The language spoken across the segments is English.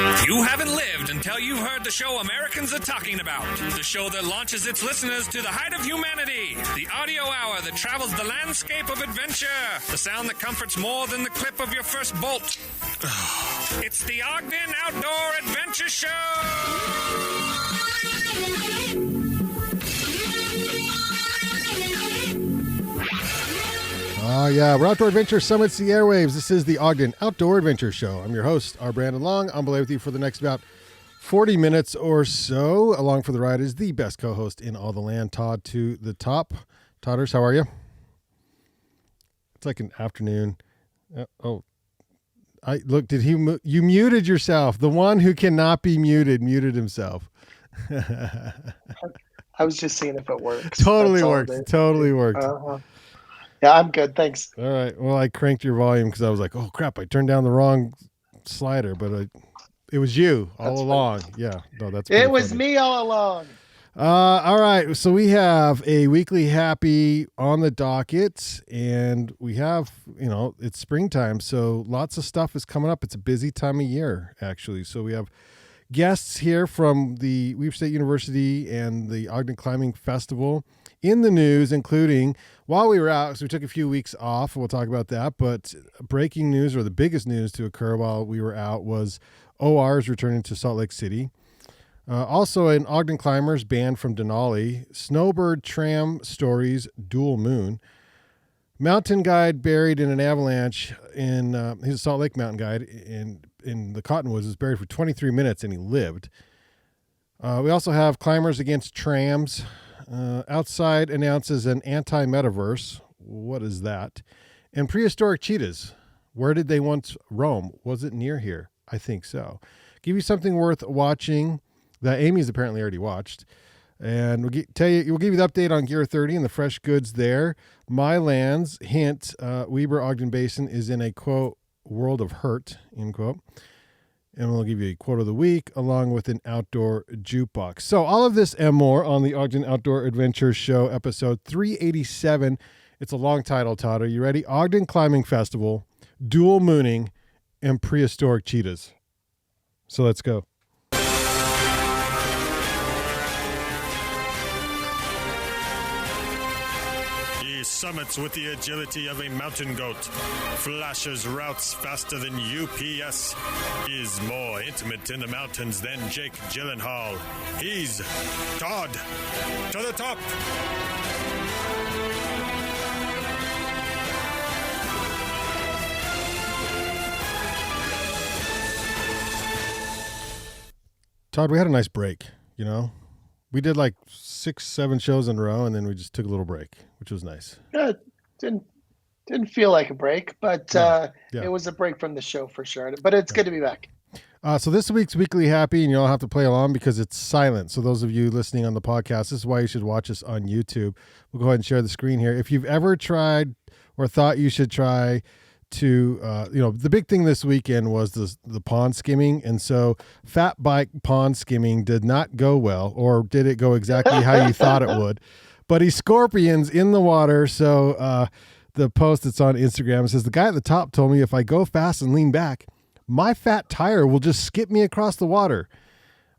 You haven't lived until you've heard the show Americans are talking about. The show that launches its listeners to the height of humanity. The audio hour that travels the landscape of adventure. The sound that comforts more than the clip of your first bolt. It's the Ogden Outdoor Adventure Show. Yeah, we're Outdoor Adventure Summits, the airwaves. This is the Ogden Outdoor Adventure Show. I'm your host, R. Brandon Long. I'm belay with you for the next about 40 minutes or so. Along for the ride is the best co-host in all the land, Todd to the top. Todders, how are you? It's like an afternoon. You muted yourself. The one who cannot be muted himself. I was just seeing if it works. Totally worked. Yeah, I'm good. Thanks. All right. Well, I cranked your volume because I was like, oh, crap, I turned down the wrong slider, but it was you all along. Funny. Yeah. No, that's it was funny. Me all along. All right. So we have a weekly happy on the docket, and we have, it's springtime. So lots of stuff is coming up. It's a busy time of year, actually. So we have guests here from the Weber State University and the Ogden Climbing Festival in the news, including while we were out, so we took a few weeks off. We'll talk about that. But breaking news, or the biggest news to occur while we were out, was ORs returning to Salt Lake City. Also, an Ogden Climbers banned from Denali. Snowbird Tram Stories Dual Moon. Mountain guide buried in an avalanche he's a Salt Lake mountain guide in the Cottonwoods, was buried for 23 minutes and he lived. We also have Climbers Against Trams. Outside announces an anti-metaverse. What is that? And Prehistoric Cheetahs. Where did they once roam? Was it near here? I think so. Give you something worth watching that Amy's apparently already watched. And we'll give you the update on Gear 30 and the fresh goods there. My lands, hint, Weber Ogden Basin is in a, quote, world of hurt, end quote. And we'll give you a quote of the week along with an outdoor jukebox. So all of this and more on the Ogden Outdoor Adventure Show, episode 387. It's a long title, Todd. Are you ready? Ogden Climbing Festival, Dual Mooning, and Prehistoric Cheetahs. So let's go. Summits with the agility of a mountain goat, flashes routes faster than UPS, is more intimate in the mountains than Jake Gyllenhaal. He's Todd to the top. Todd, we had a nice break, We did like 6-7 shows in a row, and then we just took a little break, which was nice. Didn't feel like a break, but It was a break from the show for sure. But it's good to be back. So this week's Weekly Happy, and you'll have to play along because it's silent. So those of you listening on the podcast, this is why you should watch us on YouTube. We'll go ahead and share the screen here. If you've ever tried or thought you should try to, the big thing this weekend was the pond skimming. And so fat bike pond skimming did not go well, or did it go exactly how you thought it would? But he's scorpions in the water. So the post that's on Instagram says, the guy at the top told me if I go fast and lean back, my fat tire will just skip me across the water.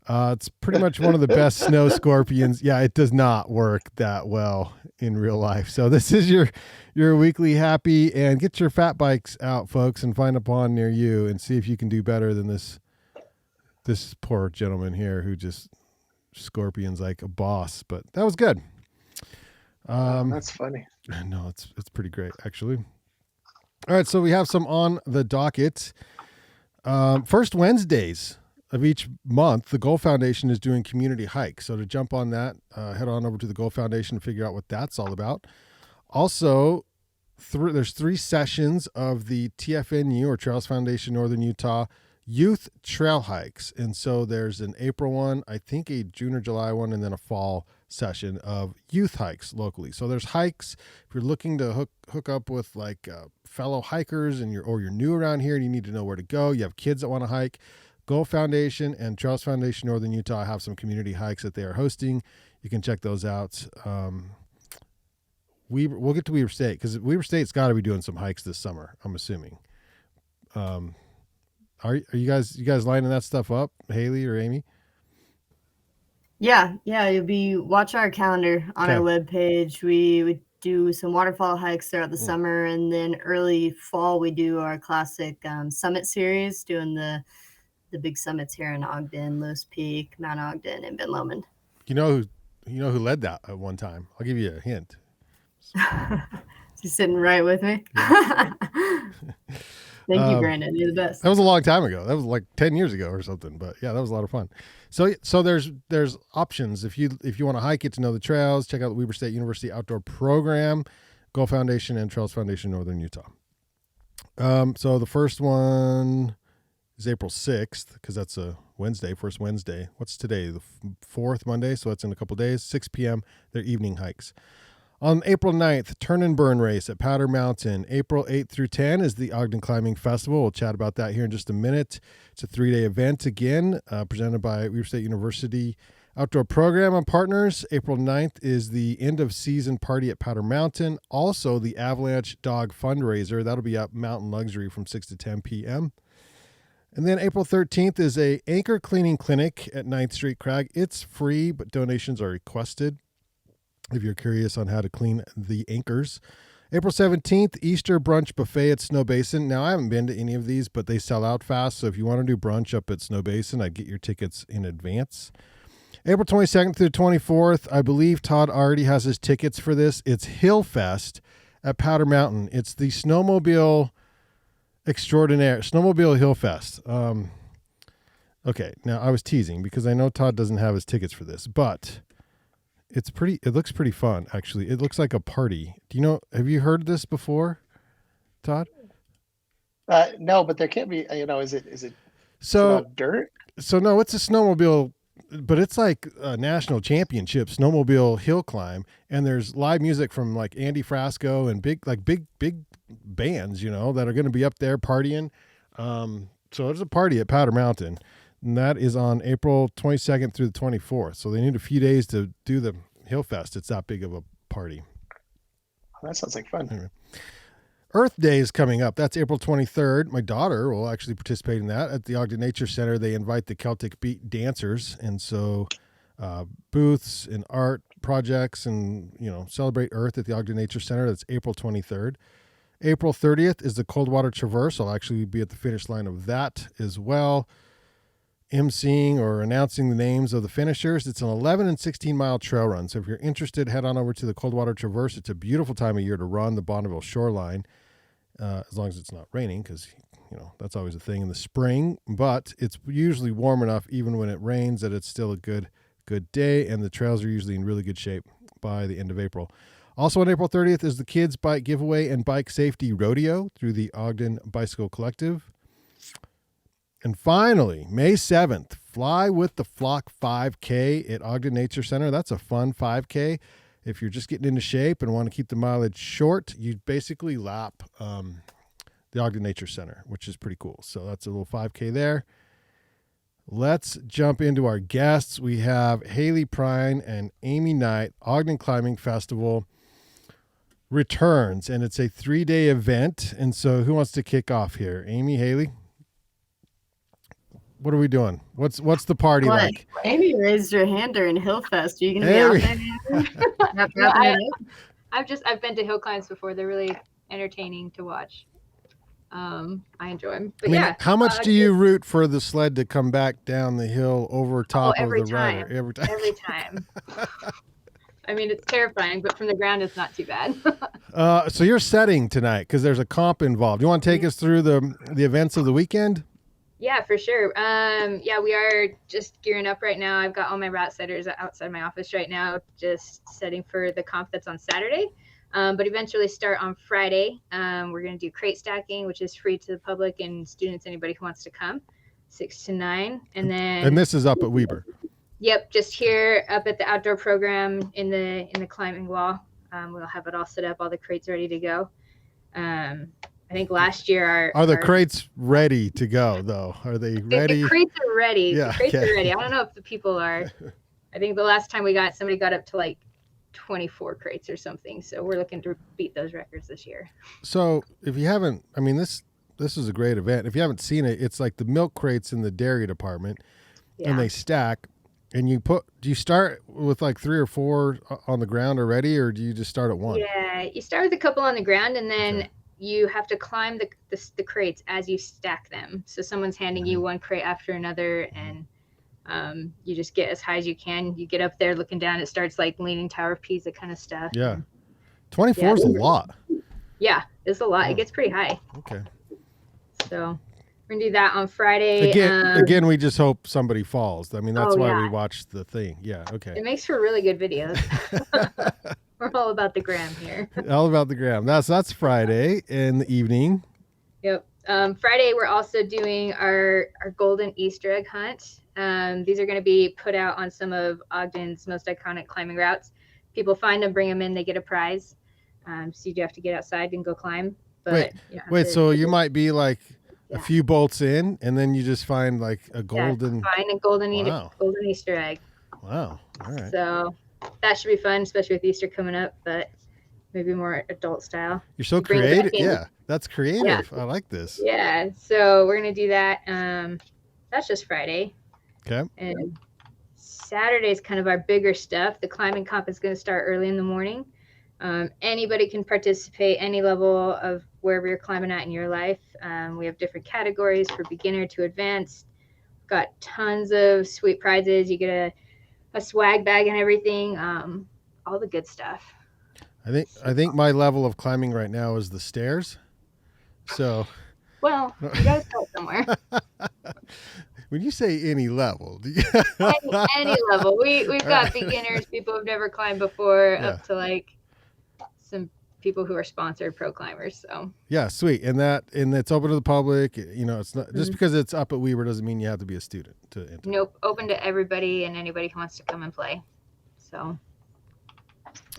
It's pretty much one of the best snow scorpions. Yeah, it does not work that well in real life. So this is your Weekly Happy, and get your fat bikes out, folks, and find a pond near you and see if you can do better than this poor gentleman here who just scorpions like a boss. But that was good. That's funny. No, it's pretty great, actually. All right, so we have some on the docket. First Wednesdays of each month, the Goal Foundation is doing community hikes. So to jump on that, head on over to the Goal Foundation to figure out what that's all about. Also, there's 3 sessions of the TFNU, or Trails Foundation Northern Utah, youth trail hikes. And so there's an April one, I think a June or July one, and then a fall session of youth hikes locally. So there's hikes. If you're looking to hook up with like fellow hikers and you're new around here and you need to know where to go, you have kids that want to hike, Goal Foundation and Trails Foundation Northern Utah have some community hikes that they are hosting. You can check those out. We'll get to Weber State because Weber State's got to be doing some hikes this summer, I'm assuming. Are you guys lining that stuff up, Haley or Amy? Yeah. You'll be watch our calendar on our webpage. We would do some waterfall hikes throughout the summer, and then early fall we do our classic summit series, doing the big summits here in Ogden, Lewis Peak, Mount Ogden, and Ben Lomond. You know who led that at one time? I'll give you a hint. He's sitting right with me. Yeah. Thank you, Brandon. You're the best. That was a long time ago. That was like 10 years ago or something. But yeah, that was a lot of fun. So there's options. If you want to hike, get to know the trails, check out the Weber State University Outdoor Program, Gulf Foundation, and Trails Foundation Northern Utah. So the first one is April 6th, because that's a Wednesday, first Wednesday. What's today? The fourth Monday. So that's in a couple days, 6 p.m. They're evening hikes. On April 9th, Turn and Burn Race at Powder Mountain. April 8th through 10 is the Ogden Climbing Festival. We'll chat about that here in just a minute. It's a 3-day event again, presented by Weber State University Outdoor Program and partners. April 9th is the end of season party at Powder Mountain. Also, the Avalanche Dog Fundraiser. That'll be at Mountain Luxury from 6 to 10 p.m. And then April 13th is a anchor cleaning clinic at 9th Street Crag. It's free, but donations are requested if you're curious on how to clean the anchors. April 17th, Easter Brunch Buffet at Snow Basin. Now, I haven't been to any of these, but they sell out fast. So if you want to do brunch up at Snow Basin, I'd get your tickets in advance. April 22nd through 24th, I believe Todd already has his tickets for this. It's Hill Fest at Powder Mountain. It's the Snowmobile Extraordinaire, Snowmobile Hill Fest. Okay, now I was teasing because I know Todd doesn't have his tickets for this, but it looks pretty fun, actually. It looks like a party. Have you heard this before, Todd? No, but there can't be, is it so dirt? So no, it's a snowmobile, but it's like a national championship snowmobile hill climb. And there's live music from like Andy Frasco and big bands, that are going to be up there partying. So there's a party at Powder Mountain. And that is on April 22nd through the 24th. So they need a few days to do the Hill Fest. It's that big of a party. Oh, that sounds like fun. Anyway. Earth Day is coming up. That's April 23rd. My daughter will actually participate in that at the Ogden Nature Center. They invite the Celtic Beat dancers. And so booths and art projects and, celebrate Earth at the Ogden Nature Center. That's April 23rd. April 30th is the Coldwater Traverse. I'll actually be at the finish line of that as well, emceeing or announcing the names of the finishers. It's an 11 and 16 mile trail run. So if you're interested, head on over to the Coldwater Traverse. It's a beautiful time of year to run the Bonneville shoreline, as long as it's not raining, because, that's always a thing in the spring. But it's usually warm enough, even when it rains, that it's still a good day. And the trails are usually in really good shape by the end of April. Also on April 30th is the Kids Bike Giveaway and Bike Safety Rodeo through the Ogden Bicycle Collective. And finally, May 7th, Fly with the Flock 5K at Ogden Nature Center. That's a fun 5K. If you're just getting into shape and want to keep the mileage short, you basically lap the Ogden Nature Center, which is pretty cool. So that's a little 5K there. Let's jump into our guests. We have Haley Prine and Amy Knight. Ogden Climbing Festival returns, and it's a 3-day event. And so who wants to kick off here? Amy, Haley? What are we doing? What's the party like? Amy raised her hand during Hillfest. Are you going to be out there? I've been to hill climbs before. They're really entertaining to watch. I enjoy them. But how much do you root for the sled to come back down the hill over top of the rider? Every time. I mean, it's terrifying, but from the ground, it's not too bad. So you're setting tonight because there's a comp involved. You want to take us through the events of the weekend? Yeah, for sure. We are just gearing up right now. I've got all my route setters outside my office right now, just setting for the comp that's on Saturday. But eventually start on Friday. We're going to do crate stacking, which is free to the public and students, anybody who wants to come, 6 to 9. And this is up at Weber. Yep, just here up at the outdoor program in the climbing wall. We'll have it all set up, all the crates ready to go. I think last year are the crates ready to go though? Are they ready? The crates are ready. Yeah, the crates are ready. I don't know if the people are. I think the last time somebody got up to like 24 crates or something. So we're looking to beat those records this year. So if you haven't, this is a great event. If you haven't seen it, it's like the milk crates in the dairy department, and they stack. And do you start with like 3 or 4 on the ground already, or do you just start at 1? Yeah, you start with a couple on the ground, and then you have to climb the crates as you stack them. So someone's handing you one crate after another, and you just get as high as you can. You get up there looking down, it starts like Leaning Tower of Pisa kind of stuff. Yeah. 24 is a lot. Yeah, it's a lot. It gets pretty high. Okay. So we're gonna do that on Friday. Again, we just hope somebody falls. I mean, that's why we watched the thing. Yeah. Okay. It makes for really good videos. We're all about the gram here. All about the gram. That's Friday in the evening. Yep. Friday, we're also doing our golden Easter egg hunt. These are going to be put out on some of Ogden's most iconic climbing routes. People find them, bring them in, they get a prize. So you do have to get outside and go climb. But wait. So you might be like a few bolts in, and then you just find like a golden. Find a golden Easter egg. Wow. All right. So that should be fun, especially with Easter coming up. But maybe more adult style. You're so creative. Yeah, that's creative. Yeah. I like this. Yeah. So we're gonna do that. That's just Friday. Okay. And Saturday is kind of our bigger stuff. The climbing comp is going to start early in the morning. Anybody can participate, any level of wherever you're climbing at in your life. We have different categories for beginner to advanced. Got tons of sweet prizes. You get a swag bag and everything. All the good stuff. I think my level of climbing right now is the stairs. So. Well, you got to start somewhere. When you say any level, any level, we've got beginners, people who've never climbed before, up to like some people who are sponsored pro climbers. So yeah, sweet, and it's open to the public. You know, it's not just because it's up at Weber doesn't mean you have to be a student to enter. Nope, open to everybody and anybody who wants to come and play. So.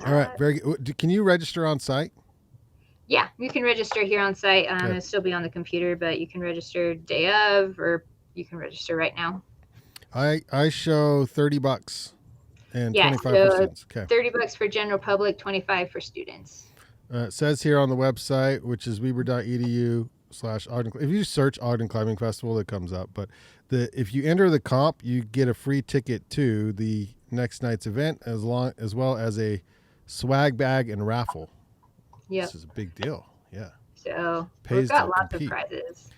All right, very good. Can you register on site? Yeah, you can register here on site. It'll still be on the computer, but you can register day of, or you can register right now. I show $30 and 25 for students. Okay. $30 for general public, 25 for students. It says here on the website, which is weber.edu/Ogden. If you search Ogden Climbing Festival, it comes up. But if you enter the comp, you get a free ticket to the next night's event, as well as a swag bag and raffle. Yeah, this is a big deal. Yeah. So we've got lots of prizes.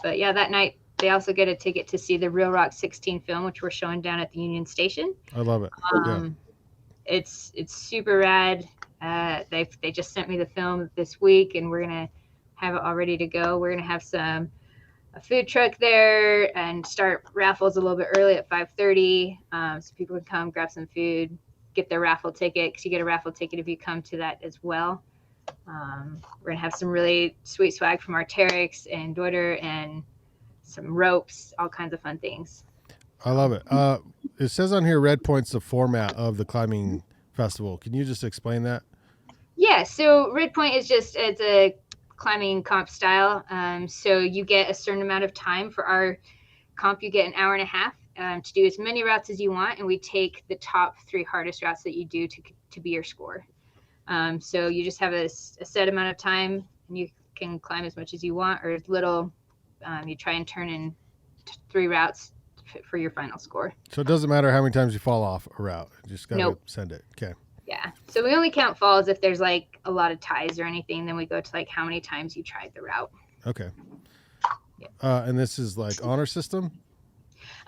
But yeah, that night they also get a ticket to see the Real Rock 16 film, which we're showing down at the Union Station. I love it. It's super rad. They just sent me the film this week, and we're gonna have it all ready to go. We're gonna have a food truck there and start raffles a little bit early at 5:30, so people can come grab some food, get their raffle ticket, because you get a raffle ticket if you come to that as well. We're gonna have some really sweet swag from Arc'teryx and Deuter and some ropes, all kinds of fun things. I love it. It says on here Red Point's the format of the climbing festival. Can you just explain that? Yeah, so Red Point is it's a climbing comp style. So you get a certain amount of time. For our comp, you get an hour and a half to do as many routes as you want, and we take the top 3 hardest routes that you do to be your score. So you just have a set amount of time, and you can climb as much as you want or as little. You try and turn in 3 routes for your final score. So it doesn't matter how many times you fall off a route. You just got to send it. Okay. Yeah. So we only count falls if there's like a lot of ties or anything. Then we go to like how many times you tried the route. Okay. Yeah. And this is like honor system?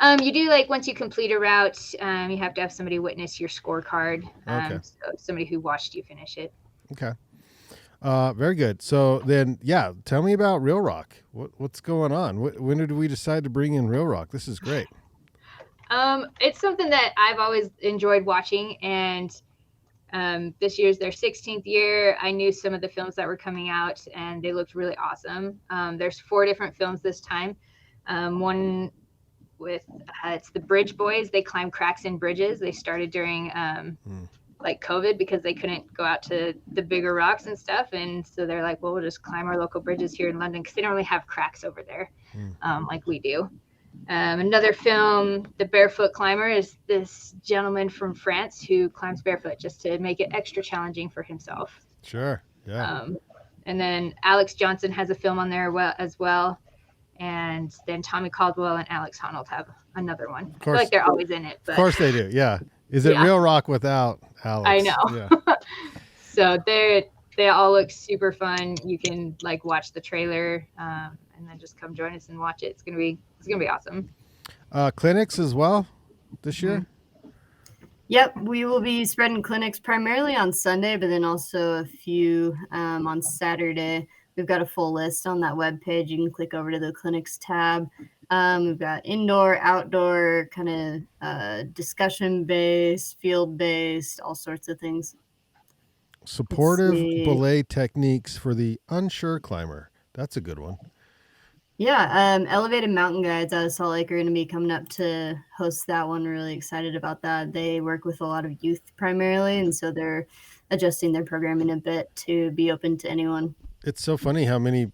You do, like, once you complete a route, you have to have somebody witness your scorecard. So somebody who watched you finish it. Okay. Very good. So then, tell me about Real Rock. What's going on? When did we decide to bring in Real Rock? This is great. It's something that I've always enjoyed watching, and this year's their 16th year. I knew some of the films that were coming out, and they looked really awesome. There's 4 different films this time. One with it's the Bridge Boys. They climb cracks in bridges. They started during like COVID because they couldn't go out to the bigger rocks and stuff, and so they're like, well, we'll just climb our local bridges here in London because they don't really have cracks over there like we do. Another film, The Barefoot Climber, is this gentleman from France who climbs barefoot just to make it extra challenging for himself. Sure. Yeah. And then Alex Johnson has a film on there as well. And then Tommy Caldwell and Alex Honnold have another one. I feel like they're always in it. But... Of course they do, yeah. Is it Real Rock without Alex? I know. Yeah. So they all look super fun. You can like watch the trailer and then just come join us and watch it. It's gonna be awesome. Clinics as well this year? Yep, we will be spreading clinics primarily on Sunday, but then also a few on Saturday. We've got a full list on that webpage. You can click over to the clinics tab. We've got indoor, outdoor, kind of discussion-based, field-based, all sorts of things. Supportive belay techniques for the unsure climber. That's a good one. Yeah, Elevated Mountain Guides out of Salt Lake are going to be coming up to host that one. We're really excited about that. They work with a lot of youth primarily, and so they're adjusting their programming a bit to be open to anyone. It's so funny how many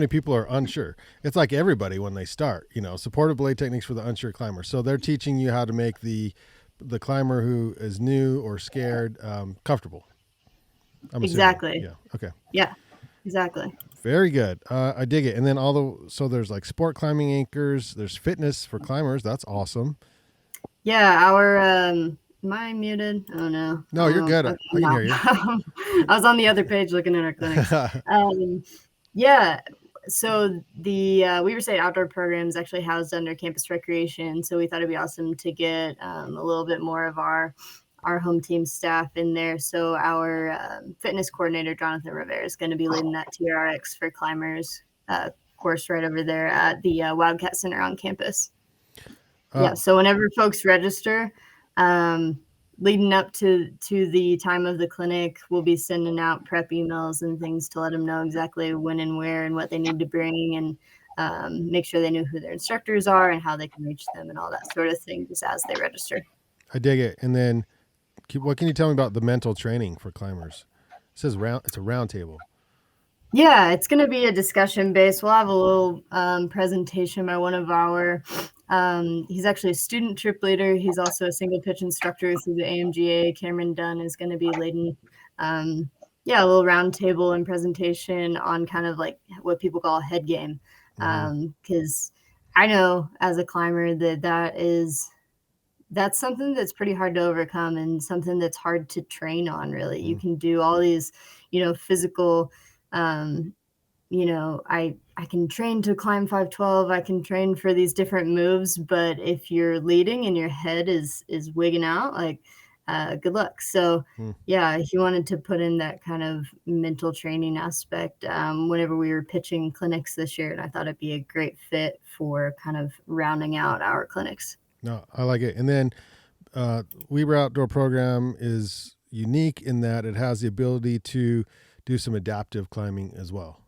people are unsure. It's like everybody when they start, supportive belay techniques for the unsure climber. So they're teaching you how to make the climber who is new or scared comfortable. Exactly. Yeah. Okay. Yeah, exactly. Very good. I dig it. And then so there's like sport climbing anchors. There's fitness for climbers. That's awesome. Yeah. Our, am I muted? Oh no. No, you're good. I can hear you. I was on the other page looking at our clinics. Yeah. So the Weaver State Outdoor Program is actually housed under Campus Recreation. So we thought it'd be awesome to get a little bit more of our home team staff in there. So our fitness coordinator, Jonathan Rivera, is going to be leading that TRX for climbers course right over there at the Wildcat Center on campus. Yeah. So whenever folks register, leading up to the time of the clinic, we'll be sending out prep emails and things to let them know exactly when and where and what they need to bring, and make sure they know who their instructors are and how they can reach them and all that sort of thing just as they register. I dig it. And then what can you tell me about the mental training for climbers? It says it's a round table. Yeah, it's going to be a discussion based. We'll have a little presentation by one of our he's actually a student trip leader. He's also a single pitch instructor through the AMGA. Cameron Dunn is going to be leading a little round table and presentation on kind of like what people call head game. Because I know as a climber that's something that's pretty hard to overcome and something that's hard to train on, really. You can do all these, physical, I can train to climb 512. I can train for these different moves, but if you're leading and your head is wigging out, like, good luck. So yeah, he wanted to put in that kind of mental training aspect whenever we were pitching clinics this year. And I thought it'd be a great fit for kind of rounding out our clinics. No, I like it. And then Weaver Outdoor Program is unique in that it has the ability to do some adaptive climbing as well,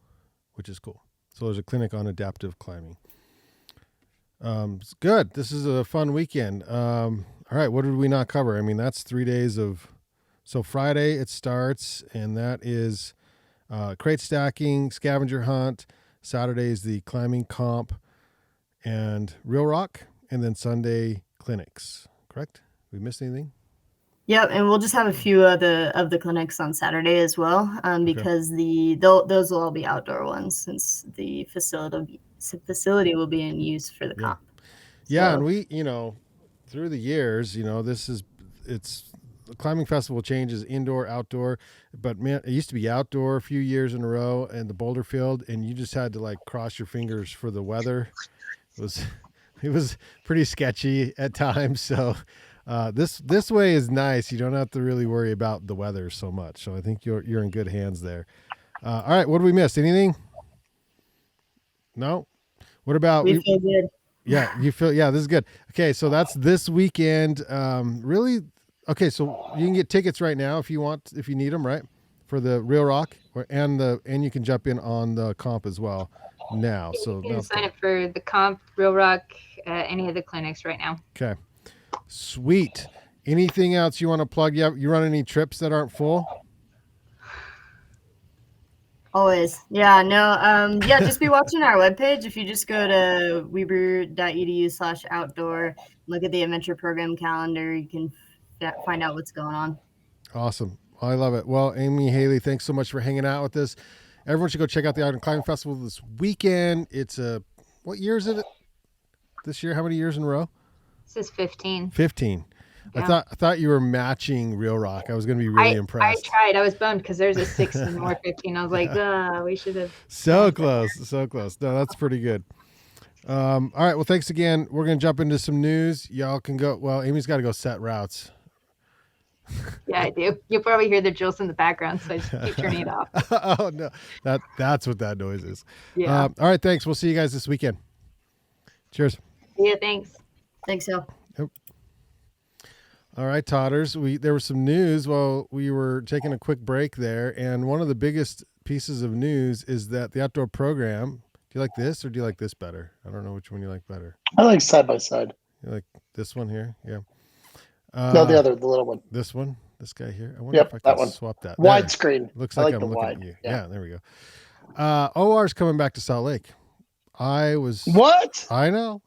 which is cool. So there's a clinic on adaptive climbing. It's good. This is a fun weekend. All right, what did we not cover? I mean, that's 3 days so Friday it starts, and that is crate stacking, scavenger hunt. Saturday is the climbing comp and Real Rock. And then Sunday clinics, correct? We missed anything? Yep, and we'll just have a few of the clinics on Saturday as well, because those will all be outdoor ones since the facility will be in use for the comp. Yeah, and we, through the years, it's the climbing festival changes indoor, outdoor, but man, it used to be outdoor a few years in a row in the boulder field, and you just had to like cross your fingers for the weather. It was pretty sketchy at times. So this way is nice. You don't have to really worry about the weather so much. So I think you're in good hands there. All right. What did we miss? Anything? No? What about... We feel good. Yeah. This is good. Okay. So that's this weekend. Really? Okay. So you can get tickets right now if you need them, right? For the Real Rock and you can jump in on the comp as well. Now, so you can sign up for the comp, Real Rock, any of the clinics right now. Okay, sweet. Anything else you want to plug? You run any trips that aren't full? Always, yeah. No, just be watching our webpage. If you just go to weber.edu/outdoor, look at the adventure program calendar, you can find out what's going on. Awesome. I love it. Well, Amy Haley, thanks so much for hanging out with us. Everyone should go check out the Ogden Climbing Festival this weekend. It's what year is it this year? How many years in a row? This is 15. 15. Yeah. I thought you were matching Real Rock. I was going to be really impressed. I tried. I was bummed because there's a 16 or 15. I was like, we should have. So close. No, that's pretty good. All right. Well, thanks again. We're going to jump into some news. Y'all can go. Well, Amy's got to go set routes. Yeah, I do. You'll probably hear the drills in the background, so I just keep turning it off. Oh, no. That's what that noise is. Yeah. All right. Thanks. We'll see you guys this weekend. Cheers. Yeah, thanks. Thanks, Al. Yep. All right, Todders. There was some news while we were taking a quick break there, and one of the biggest pieces of news is that the outdoor program. Do you like this or do you like this better? I don't know which one you like better. I like side by side. You like this one here? Yeah. No, the little one. This one, this guy here. I wonder Yep, if I that can one. swap that. Widescreen. Looks like I'm looking at you. Yeah, there we go. OR's coming back to Salt Lake. What? I know.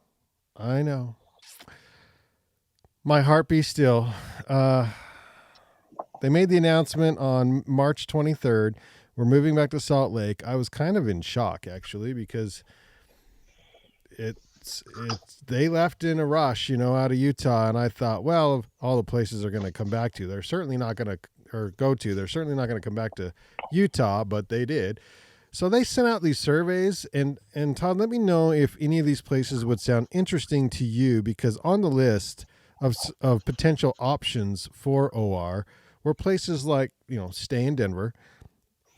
My heart be still. They made the announcement on March 23rd. We're moving back to Salt Lake. I was kind of in shock, actually, because they left in a rush, out of Utah, and I thought, well, of all the places they're going to come back to, they're certainly not going to, or go to, they're certainly not going to come back to Utah, but they did. So they sent out these surveys, and Todd, let me know if any of these places would sound interesting to you, because on the list of potential options for OR were places like, stay in Denver,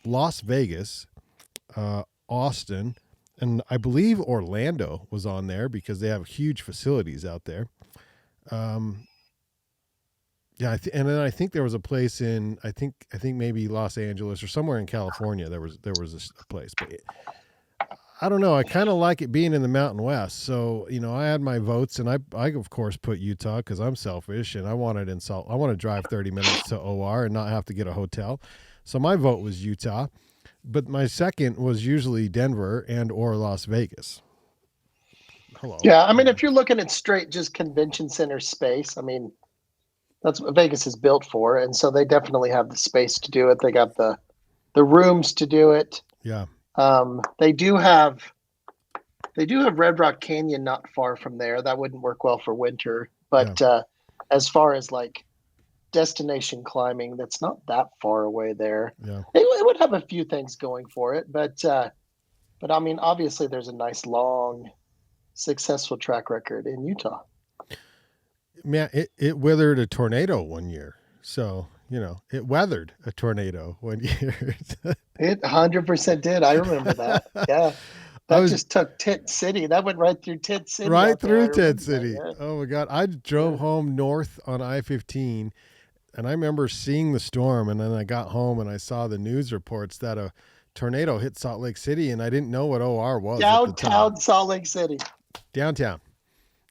Las Vegas, Austin, and I believe Orlando was on there because they have huge facilities out there. And then I think there was a place in I think maybe Los Angeles or somewhere in California. There was a place, but I don't know. I kind of like it being in the Mountain West. So I had my votes, and I of course put Utah because I'm selfish and I want to drive 30 minutes to OR and not have to get a hotel. So my vote was Utah, but my second was usually Denver or Las Vegas. Hello. Yeah, I mean, if you're looking at straight just convention center space, I mean, that's what Vegas is built for, and so they definitely have the space to do it. They got the rooms to do it. Yeah. They do have Red Rock Canyon not far from there. That wouldn't work well for winter, but as far as like destination climbing, that's not that far away there. Yeah. It would have a few things going for it, but I mean, obviously there's a nice long successful track record in Utah. Man, it weathered a tornado one year. So, it weathered a tornado one year. It 100% did. I remember that. Yeah. That just took Tent City. That went right through Tent City. Right through Tent City. Yeah. Oh my God. I drove home north on I-15, and I remember seeing the storm, and then I got home and I saw the news reports that a tornado hit Salt Lake City, and I didn't know what OR was. Downtown Salt Lake City. Downtown.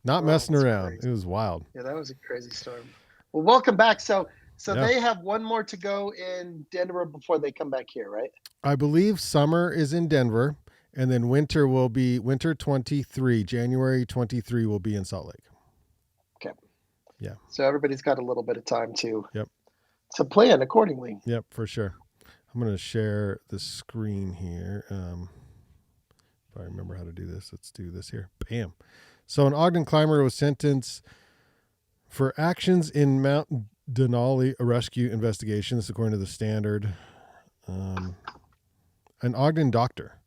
Not messing around. Crazy. It was wild. Yeah, that was a crazy storm. Well, welcome back. So they have one more to go in Denver before they come back here, right? I believe summer is in Denver, and then winter 23. January 23 will be in Salt Lake. Okay. Yeah. So everybody's got a little bit of time to plan accordingly. Yep, for sure. I'm going to share the screen here. If I remember how to do this, let's do this here. Bam. So an Ogden climber was sentenced for actions in Mount Denali rescue investigation. This is according to the Standard. An Ogden doctor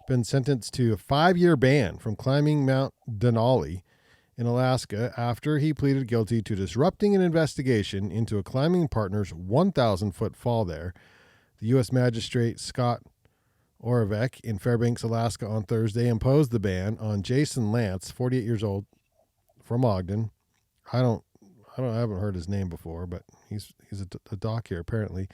been sentenced to a 5-year ban from climbing Mount Denali in Alaska after he pleaded guilty to disrupting an investigation into a climbing partner's 1,000-foot fall there. The U.S. Magistrate Scott Oravec in Fairbanks, Alaska on Thursday imposed the ban on Jason Lance, 48 years old, from Ogden. I haven't heard his name before, but he's a doc here apparently.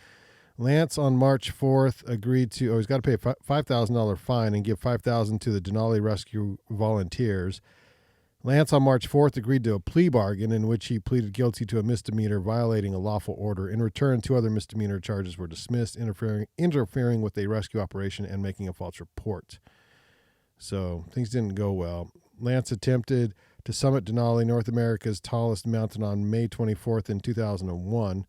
Lance on March 4th agreed to he's got to pay a $5,000 fine and give $5,000 to the Denali Rescue volunteers. Lance on March 4th agreed to a plea bargain in which he pleaded guilty to a misdemeanor violating a lawful order. In return, 2 other misdemeanor charges were dismissed, interfering with a rescue operation and making a false report. So things didn't go well. Lance attempted to summit Denali, North America's tallest mountain, on May 24th in 2001.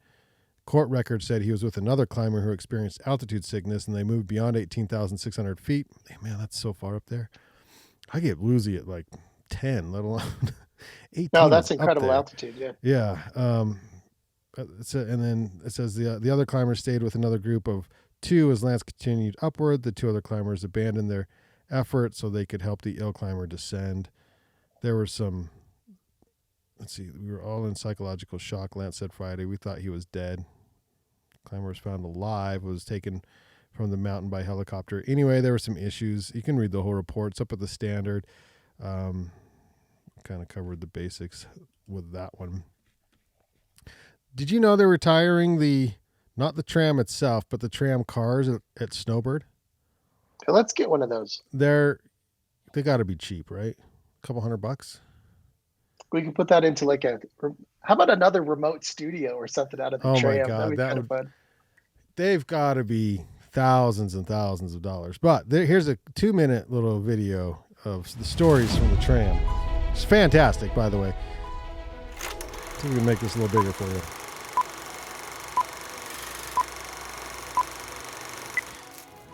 Court record said he was with another climber who experienced altitude sickness, and they moved beyond 18,600 feet. Hey, man, that's so far up there. I get woozy at like 10, let alone 18. No, that's incredible altitude. Yeah. Yeah. And then it says the other climbers stayed with another group of 2 as Lance continued upward. The 2 other climbers abandoned their effort so they could help the ill climber descend. There were some, let's see, we were all in psychological shock, Lance said Friday. We thought he was dead. Climber was found alive, was taken from the mountain by helicopter. Anyway, there were some issues. You can read the whole report. It's up at the Standard. Kind of covered the basics with that one. Did you know they're retiring not the tram itself, but the tram cars at Snowbird? Okay, let's get one of those. They got to be cheap, right? A couple $100. We can put that into how about another remote studio or something out of the tram? My God, That'd be kind of fun. They've got to be thousands and thousands of dollars. But here's a 2-minute little video of the stories from the tram. It's fantastic, by the way. See if we can make this a little bigger for you.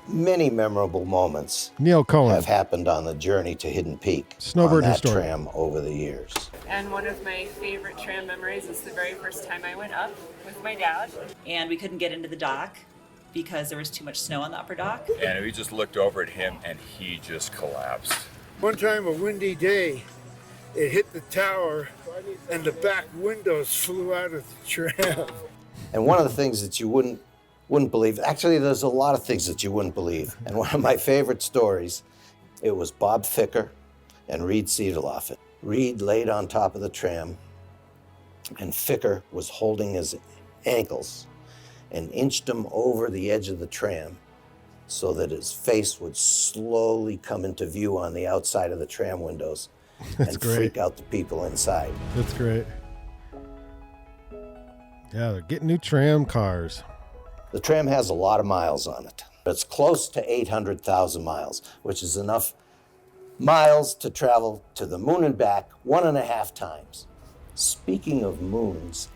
Many memorable moments Neil Cohen have happened on the journey to Hidden Peak Snowbird on that historian. tram over the years. And one of my favorite tram memories is the very first time I went up with my dad. And we couldn't get into the dock because there was too much snow on the upper dock. And we just looked over at him and he just collapsed. One time, a windy day, it hit the tower and the back windows flew out of the tram. And one of the things that you wouldn't believe, actually there's a lot of things that you wouldn't believe. And one of my favorite stories, it was Bob Ficker and Reed Cederloff. Reed laid on top of the tram and Ficker was holding his ankles and inched him over the edge of the tram so that his face would slowly come into view on the outside of the tram windows and freak out the people inside. That's great. Yeah, they're getting new tram cars. The tram has a lot of miles on it. It's close to 800,000 miles, which is enough miles to travel to the moon and back 1.5 times. Speaking of moons,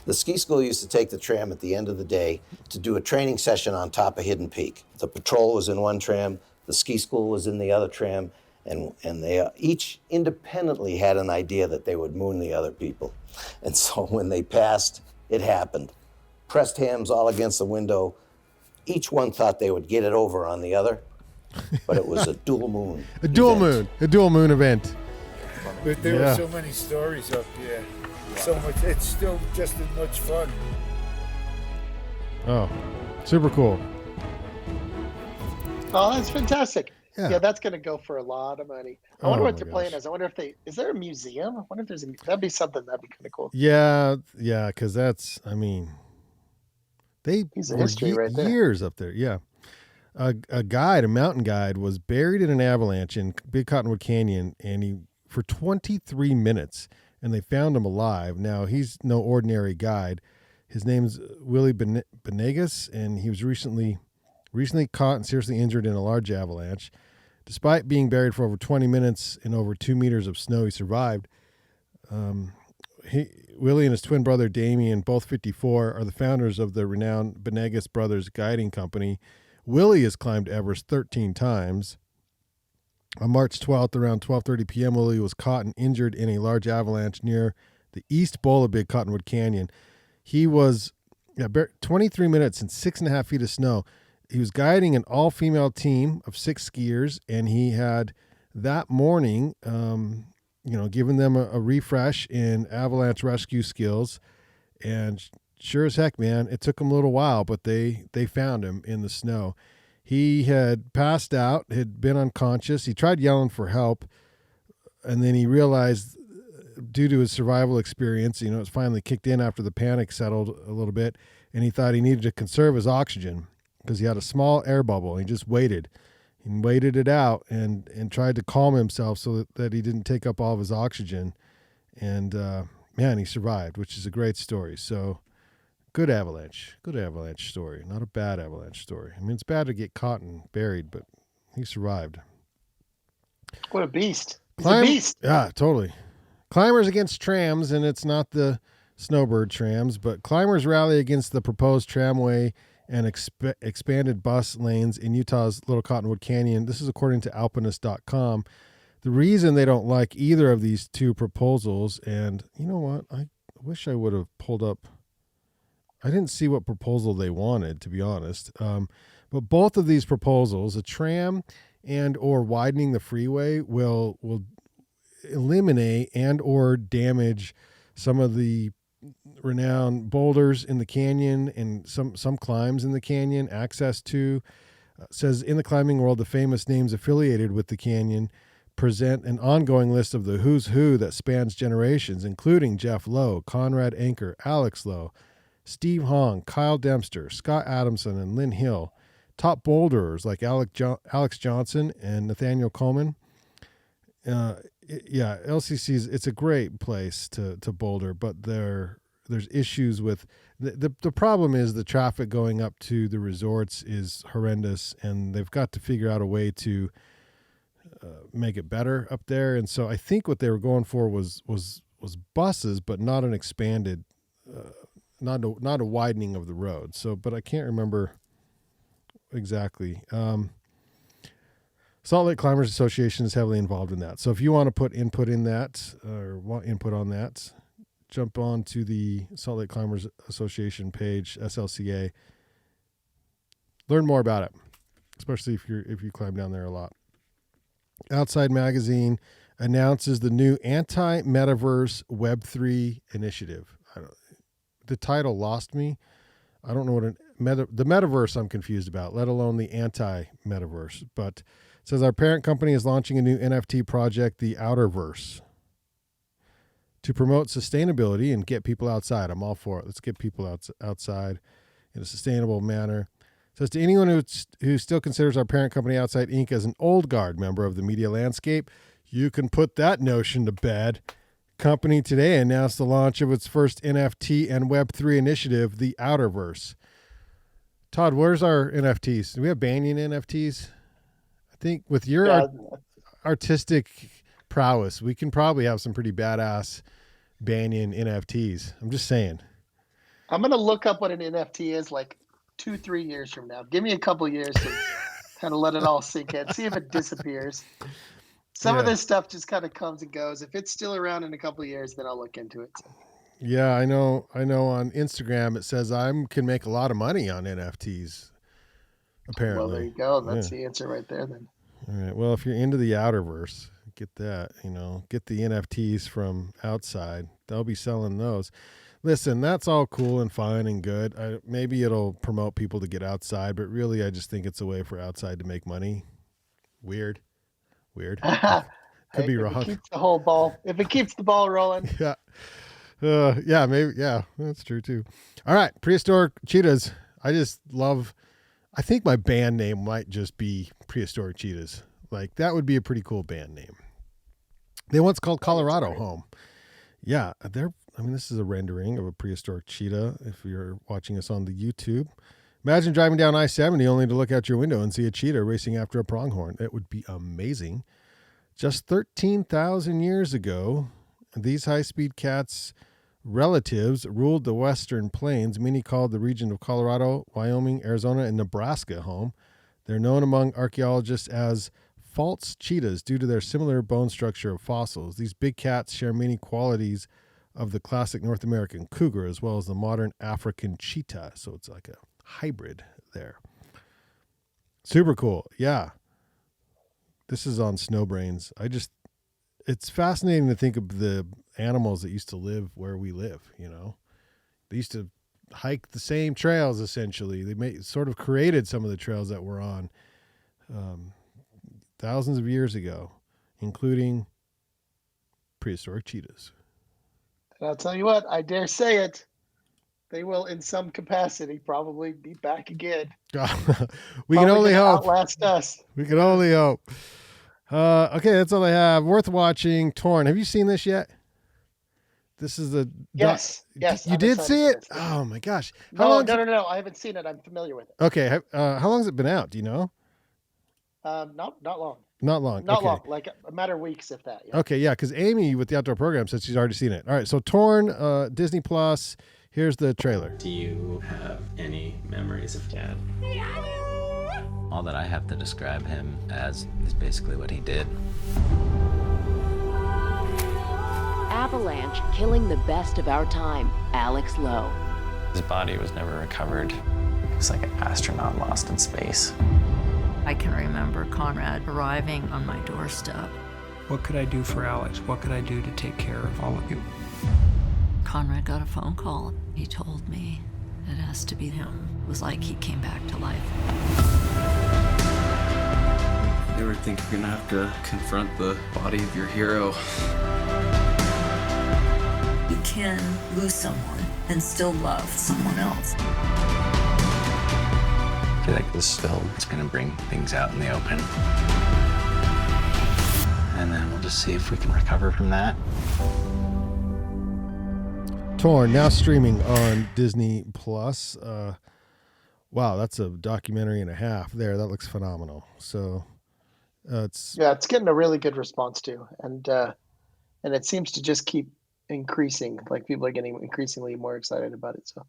the ski school used to take the tram at the end of the day to do a training session on top of Hidden Peak. The patrol was in one tram, the ski school was in the other tram, and they each independently had an idea that they would moon the other people. And so when they passed, it happened. Pressed hams all against the window. Each one thought they would get it over on the other, but it was a dual moon. A dual moon event. But there were so many stories up there. So much. It's still just as much fun. Oh, super cool. Oh, that's fantastic. Yeah. Yeah, that's going to go for a lot of money. I wonder what they're playing as. I wonder if is there a museum? I wonder if that'd be something that'd be kind of cool. Yeah, because they Piece of were history right there. years up there. Yeah. A mountain guide, was buried in an avalanche in Big Cottonwood Canyon, and for 23 minutes, and they found him alive. Now, he's no ordinary guide. His name's Willie Benegas, and he was recently caught and seriously injured in a large avalanche. Despite being buried for over 20 minutes in over 2 meters of snow, he survived. Willie and his twin brother Damien, both 54, are the founders of the renowned Benegas Brothers Guiding Company. Willie has climbed Everest 13 times. On March 12th, around 12:30 p.m., Willie was caught and injured in a large avalanche near the east bowl of Big Cottonwood Canyon. He was 23 minutes and 6.5 feet of snow. He was guiding an all-female team of 6 skiers, and he had that morning, given them a refresh in avalanche rescue skills. And sure as heck, man, it took him a little while, but they found him in the snow. He had passed out, had been unconscious. He tried yelling for help, and then he realized, due to his survival experience, it was finally kicked in after the panic settled a little bit, and he thought he needed to conserve his oxygen because he had a small air bubble. He just waited. He waited it out and tried to calm himself so that he didn't take up all of his oxygen. And, man, he survived, which is a great story. So good avalanche story. Not a bad avalanche story. I mean, it's bad to get caught and buried, but he survived. What a beast. He's a beast. Yeah, totally. Climbers against trams, and it's not the snowbird trams, but climbers rally against the proposed tramway and expanded bus lanes in Utah's Little Cottonwood Canyon. This is according to alpinist.com. The reason they don't like either of these two proposals, and you know what? I wish I would have pulled up. I didn't see what proposal they wanted, to be honest. But both of these proposals, a tram and or widening the freeway, will eliminate and or damage some of the renowned boulders in the canyon and some climbs in the canyon. Access to says in the climbing world, the famous names affiliated with the canyon present an ongoing list of the who's who that spans generations, including Jeff Lowe, Conrad Anker, Alex Lowe, Steve Hong, Kyle Dempster, Scott Adamson, and Lynn Hill. Top boulderers like Alex Johnson and Nathaniel Coleman. LCC's, it's a great place to boulder, but there's issues with the problem is the traffic going up to the resorts is horrendous, and they've got to figure out a way to make it better up there. And so I think what they were going for was buses, but not an expanded, not a widening of the road. So, but I can't remember exactly. Salt Lake Climbers Association is heavily involved in that. So if you want to put input in that or want input on that, jump on to the Salt Lake Climbers Association page, SLCA. Learn more about it, especially if you climb down there a lot. Outside Magazine announces the new anti-metaverse Web3 initiative. The title lost me. I don't know what the metaverse I'm confused about, let alone the anti-metaverse. But it says our parent company is launching a new NFT project, the Outerverse, to promote sustainability and get people outside. I'm all for it. Let's get people outside in a sustainable manner. It says to anyone who still considers our parent company Outside Inc. as an old guard member of the media landscape, you can put that notion to bed. Company today announced the launch of its first NFT and Web3 initiative, the Outerverse. Todd, where's our NFTs? Do we have Banyan NFTs? I think with your artistic prowess, we can probably have some pretty badass Banyan NFTs. I'm just saying. I'm going to look up what an NFT is like 2-3 years from now. Give me a couple years to kind of let it all sink in. See if it disappears. Some of this stuff just kind of comes and goes. If it's still around in a couple of years, then I'll look into it. Yeah, I know on Instagram it says I can make a lot of money on NFTs, apparently. Well, there you go. That's the answer right there then. All right. Well, if you're into the Outerverse, get that, get the NFTs from outside. They'll be selling those. Listen, that's all cool and fine and good. Maybe it'll promote people to get outside, but really I just think it's a way for outside to make money. Weird. Could be wrong. If it keeps the ball rolling. Yeah. Maybe. Yeah, that's true too. All right. Prehistoric Cheetahs. I think my band name might just be Prehistoric Cheetahs. Like that would be a pretty cool band name. They once called Colorado home. Yeah. This is a rendering of a prehistoric cheetah. If you're watching us on the YouTube, imagine driving down I-70 only to look out your window and see a cheetah racing after a pronghorn. It would be amazing. Just 13,000 years ago, these high-speed cats' relatives ruled the western plains. Many called the region of Colorado, Wyoming, Arizona, and Nebraska home. They're known among archaeologists as false cheetahs due to their similar bone structure of fossils. These big cats share many qualities of the classic North American cougar as well as the modern African cheetah. So it's like a hybrid there. Super cool. Yeah. This is on Snowbrains. It's fascinating to think of the animals that used to live where we live, They used to hike the same trails, essentially. They sort of created some of the trails that we're on thousands of years ago, including prehistoric cheetahs. And I'll tell you what, I dare say it, they will in some capacity probably be back again. We can only hope. Outlast us. We can only hope. Okay, that's all I have. Worth watching. Torn. Have you seen this yet? This is the yes. You did see it? Oh my gosh! No. I haven't seen it. I'm familiar with it. Okay. How long has it been out? Do you know? Not long. Not long. Not okay. long, like a matter of weeks, if that. Yeah. Okay, yeah, because Amy with the outdoor program said she's already seen it. All right, so Torn, Disney Plus. Here's the trailer. Do you have any memories of Dad? All that I have to describe him as is basically what he did. Avalanche killing the best of our time, Alex Lowe. His body was never recovered. He was like an astronaut lost in space. I can remember Conrad arriving on my doorstep. What could I do for Alex? What could I do to take care of all of you? Conrad got a phone call. He told me it has to be him. It was like he came back to life. You ever think you're gonna have to confront the body of your hero? You can lose someone and still love someone else. I feel like this film is going to bring things out in the open. And then we'll just see if we can recover from that. Torn, now streaming on Disney Plus. Wow, that's a documentary and a half there. That looks phenomenal. So it's getting a really good response too. And it seems to just keep increasing. Like people are getting increasingly more excited about it. So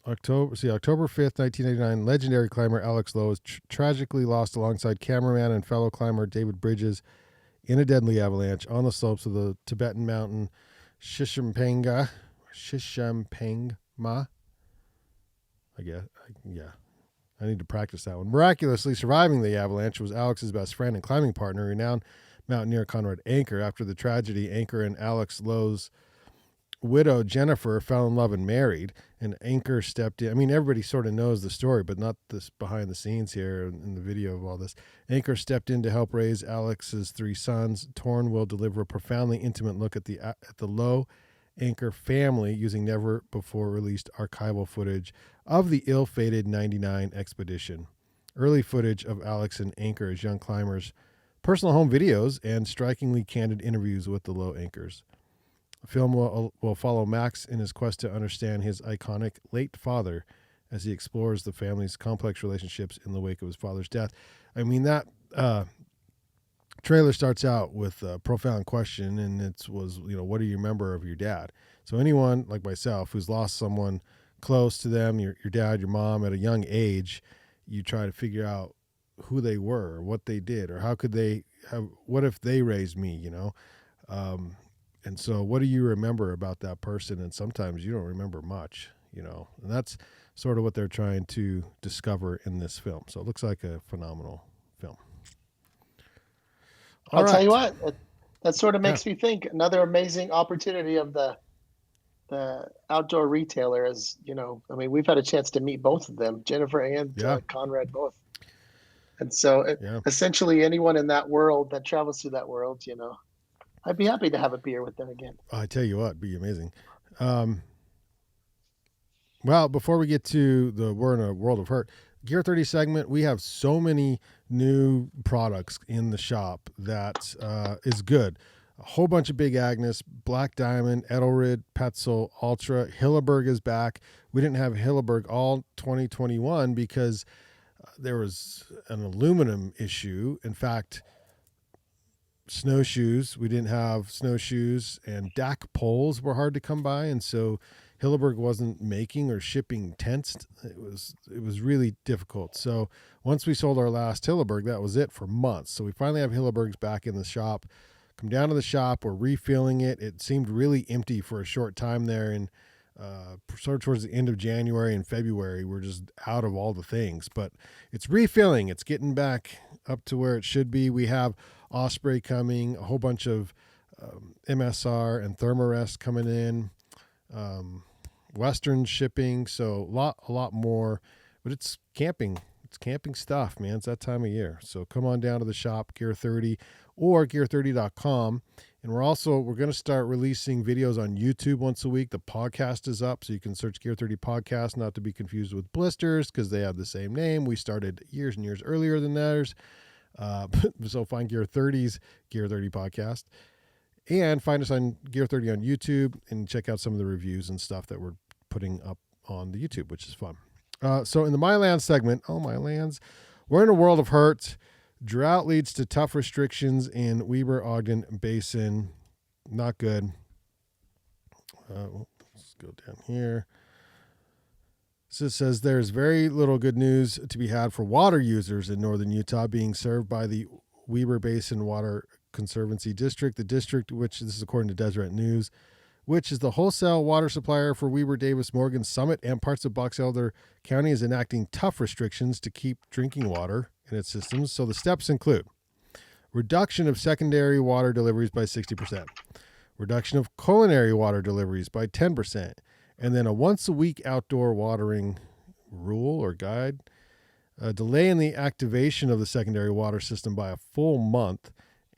October 5th, 1989, legendary climber Alex Lowe is tragically lost alongside cameraman and fellow climber David Bridges in a deadly avalanche on the slopes of the Tibetan mountain Shishampangma. I guess, yeah. I need to practice that one. Miraculously surviving the avalanche was Alex's best friend and climbing partner, renowned mountaineer Conrad Anker. After the tragedy, Anker and Alex Lowe's widow Jennifer fell in love and married, and Anker stepped in. I mean, everybody sort of knows the story, but not this behind the scenes here in the video of all this. Anker stepped in to help raise Alex's 3 sons. Torn will deliver a profoundly intimate look at the Lowe Anker family using never before released archival footage of the ill-fated 99 expedition. Early footage of Alex and Anker as young climbers, personal home videos, and strikingly candid interviews with the Lowe Ankers. The film will follow Max in his quest to understand his iconic late father as he explores the family's complex relationships in the wake of his father's death. I mean, that trailer starts out with a profound question, and what do you remember of your dad? So anyone like myself who's lost someone close to them, your dad, your mom, at a young age, you try to figure out who they were, or what they did, or what if they raised me, and so what do you remember about that person? And sometimes you don't remember much, and that's sort of what they're trying to discover in this film. So it looks like a phenomenal film. I'll tell you what, that sort of makes me think another amazing opportunity of the outdoor retailer is, I mean, we've had a chance to meet both of them, Jennifer and Conrad both. And so essentially anyone in that world that travels through that world, I'd be happy to have a beer with them again. I tell you what, it'd be amazing. Well, before we get to We're in a World of Hurt, Gear 30 segment, we have so many new products in the shop that is good. A whole bunch of Big Agnes, Black Diamond, Edelrid, Petzl, Ultra. Hilleberg is back. We didn't have Hilleberg all 2021 because there was an aluminum issue. In fact, snowshoes, we didn't have snowshoes, and DAC poles were hard to come by, and so Hilleberg wasn't making or shipping tents. It was really difficult. So once we sold our last Hilleberg, that was it for months. So we finally have Hillebergs back in the shop. Come down to the shop, we're refilling it. It seemed really empty for a short time there, and sort of towards the end of January and February, we're just out of all the things. But it's refilling. It's getting back up to where it should be. We have Osprey coming, a whole bunch of MSR and Thermarest coming in, Western shipping, so a lot more. But it's camping. It's camping stuff, man. It's that time of year. So come on down to the shop, Gear 30 or gear30.com. And we're going to start releasing videos on YouTube once a week. The podcast is up, so you can search Gear 30 Podcast, not to be confused with Blisters, because they have the same name. We started years and years earlier than theirs. So find Gear 30's Gear 30 Podcast. And find us on Gear 30 on YouTube and check out some of the reviews and stuff that we're putting up on the YouTube, which is fun. So in the My Lands segment, my lands, we're in a world of hurt. Drought leads to tough restrictions in Weber Ogden Basin. Not good. Let's go down here. So it says there's very little good news to be had for water users in northern Utah being served by the Weber Basin Water Conservancy District. The district, which this is according to Deseret News, which is the wholesale water supplier for Weber, Davis, Morgan, Summit, and parts of Box Elder County, is enacting tough restrictions to keep drinking water in its systems. So the steps include reduction of secondary water deliveries by 60%, reduction of culinary water deliveries by 10%, and then a once-a-week outdoor watering rule or guide, a delay in the activation of the secondary water system by a full month,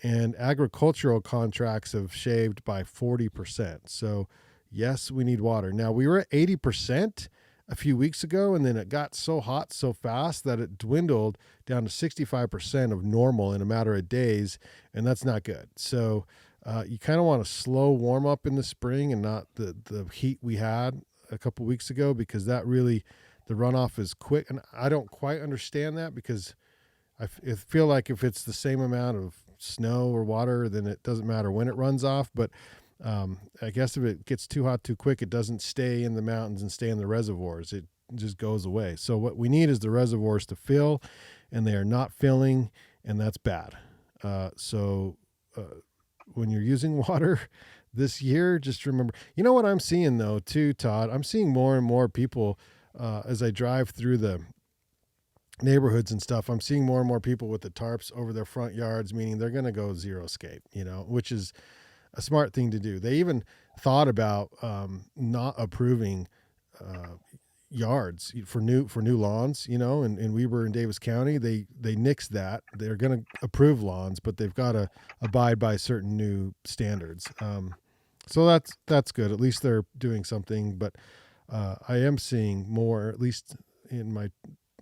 and agricultural contracts have shaved by 40%. So, yes, we need water. Now, we were at 80% a few weeks ago, and then it got so hot so fast that it dwindled down to 65% of normal in a matter of days, and that's not good. So you kind of want a slow warm up in the spring and not the heat we had a couple weeks ago, because that really, the runoff is quick. And I don't quite understand that, because I feel like if it's the same amount of snow or water, then it doesn't matter when it runs off. But I guess if it gets too hot too quick, it doesn't stay in the mountains and stay in the reservoirs. It just goes away. So what we need is the reservoirs to fill, and they are not filling, and that's bad. When you're using water this year, just remember, you know what I'm seeing though too, Todd? I'm seeing more and more people as I drive through the neighborhoods and stuff. I'm seeing more and more people with the tarps over their front yards, meaning they're going to go zero scape, which is a smart thing to do. They even thought about not approving yards for new lawns, in Weber and Davis County. They nixed that. They're going to approve lawns, but they've got to abide by certain new standards. So that's good. At least they're doing something. But I am seeing more, at least in my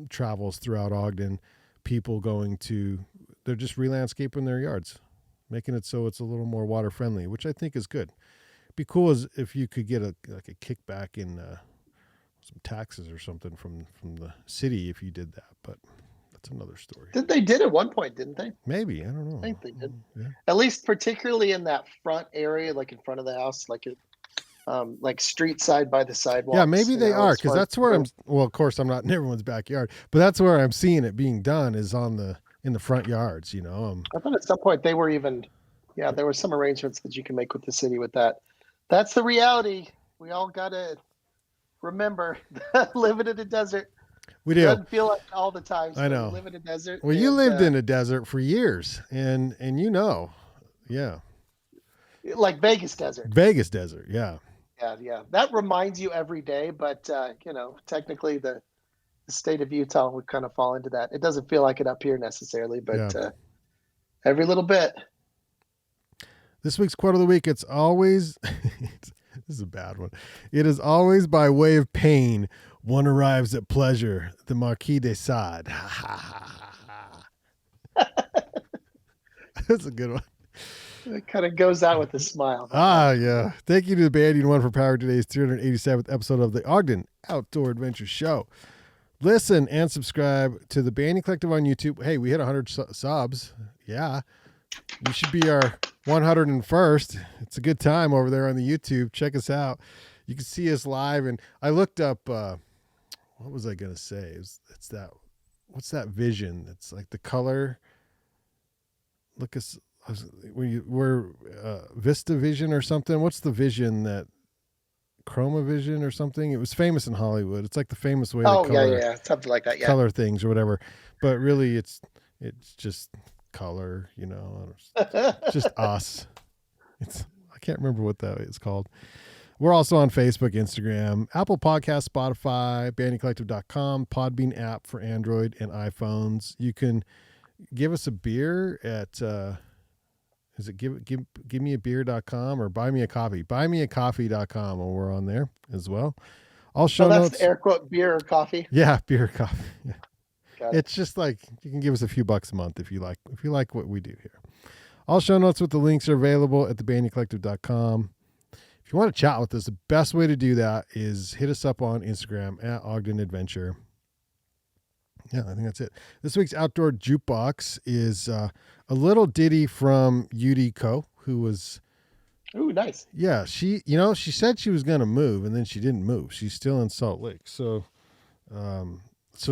travels throughout Ogden, people they're just re-landscaping their yards, making it so it's a little more water friendly, which I think is good. Be cool as if you could get a kickback in some taxes or something from the city if you did that, but that's another story. They did at one point, didn't they? Maybe, I don't know. I think they did. Yeah. At least particularly in that front area, like in front of the house, like street side by the sidewalk. Yeah, maybe they are, because that's where of course I'm not in everyone's backyard, but that's where I'm seeing it being done, is in the front yards, I thought at some point they were even, there were some arrangements that you can make with the city with that. That's the reality. We all got to remember, living in a desert. We do. It doesn't feel like all the time. So I know. Live in a desert. Well, you lived in a desert for years, and yeah. Like Vegas desert. Vegas desert, yeah. Yeah. That reminds you every day, but technically the state of Utah would kind of fall into that. It doesn't feel like it up here necessarily, but every little bit. This week's quote of the week, it's always this is a bad one. It is always by way of pain one arrives at pleasure. The Marquis de Sade. That's a good one. It kind of goes out with a smile. Yeah. Thank you to the Bandian One for powering today's 387th episode of the Ogden Outdoor Adventure Show. Listen and subscribe to the Bandian Collective on YouTube. Hey, we hit 100 subs. Yeah. You should be our 101st. It's a good time over there on the YouTube. Check us out. You can see us live. And I looked up, what was I going to say? What's that vision? It's like the color. Look us. We're Vista Vision or something. What's the vision that Chroma Vision or something? It was famous in Hollywood. It's like the famous way to color, something like that. Yeah, color things or whatever. But really, it's just color. Just us. I can't remember what that is called. We're also on Facebook, Instagram, Apple Podcasts, Spotify, BandianCollective.com, Podbean app for Android and iPhones. You can give us a beer at. Is it givemeabeer.com or buy me a coffee? Buymeacoffee.com, when we're on there as well. All show notes. That's air quote beer or coffee. Yeah, beer or coffee. Yeah. Got It's just like you can give us a few bucks a month if you like what we do here. All show notes with the links are available at thebandiancollective.com. If you want to chat with us, the best way to do that is hit us up on Instagram at Ogden Adventure. Yeah, I think that's it. This week's Outdoor Jukebox is a little ditty from UD Co, who was... Ooh, nice. Yeah, she said she was going to move, and then she didn't move. She's still in Salt Lake. So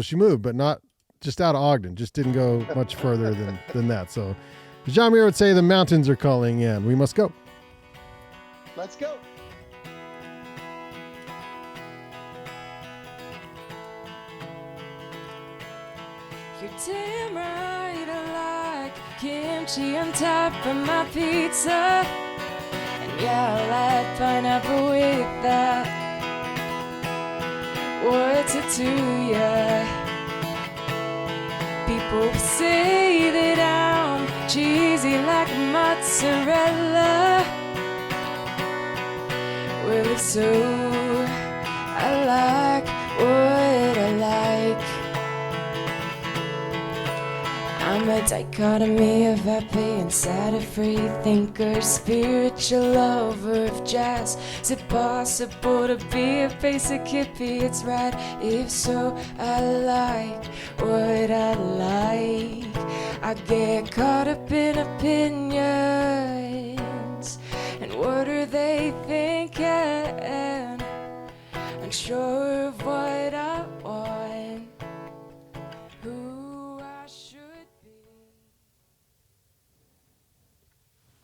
she moved, but not just out of Ogden. Just didn't go much further than that. So Jean Muir would say the mountains are calling in. We must go. Let's go. You're damn right, I like kimchi on top of my pizza. And yeah, I like pineapple with that. What's it to ya? People say that I'm cheesy like mozzarella. Well, if so, I like what I like. I'm a dichotomy of happy and sad, a free thinker, spiritual lover of jazz. Is it possible to be a basic hippie? It's right, if so, I like what I like. I get caught up in opinions, and what are they thinking? Unsure